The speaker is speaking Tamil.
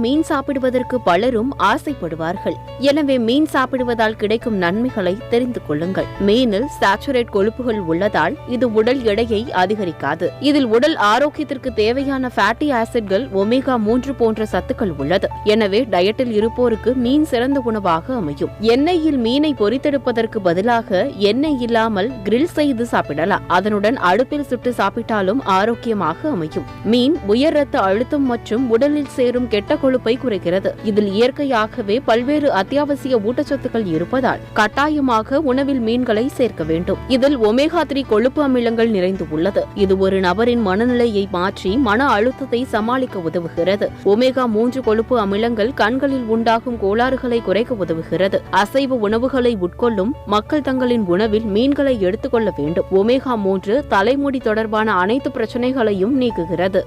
மீன் சாப்பிடுவதற்கு பலரும் ஆசைப்படுவார்கள். எனவே மீன் சாப்பிடுவதால் கிடைக்கும் நன்மைகளை தெரிந்து கொள்ளுங்கள். மீனில் சாச்சுரேட் கொழுப்புகள் உள்ளதால் இது உடல் எடையை அதிகரிக்காது. இதில் உடல் ஆரோக்கியத்திற்கு தேவையான ஃபேட்டி ஆசிட்கள் ஒமேகா 3 போன்ற சத்துக்கள் உள்ளது. எனவே டயட்டில் இருப்போருக்கு மீன் சிறந்த உணவாக அமையும். எண்ணெயில் மீனை பொரித்தெடுப்பதற்கு பதிலாக எண்ணெய் இல்லாமல் கிரில் செய்து சாப்பிடலாம். அதனுடன் அடுப்பில் சுட்டு சாப்பிட்டாலும் ஆரோக்கியமாக அமையும். மீன் உயர் ரத்த அழுத்தம் மற்றும் உடலில் சேரும் கெட்ட கொழுப்பை குறைக்கிறது. இதில் இயற்கையாகவே பல்வேறு அத்தியாவசிய ஊட்டச்சத்துக்கள் இருப்பதால் கட்டாயமாக உணவில் மீன்களை சேர்க்க வேண்டும். இதில் ஒமேகா 3 கொழுப்பு அமிலங்கள் நிறைந்து உள்ளது. இது ஒரு நபரின் மனநிலையை மாற்றி மன அழுத்தத்தை சமாளிக்க உதவுகிறது. ஒமேகா 3 கொழுப்பு அமிலங்கள் கண்களில் உண்டாகும் கோளாறுகளை குறைக்க உதவுகிறது. அசைவ உணவுகளை உட்கொள்ளும் மக்கள் தங்களின் உணவில் மீன்களை எடுத்துக்கொள்ள வேண்டும். ஒமேகா 3 தலைமுடி தொடர்பான அனைத்து பிரச்சனைகளையும் நீக்குகிறது.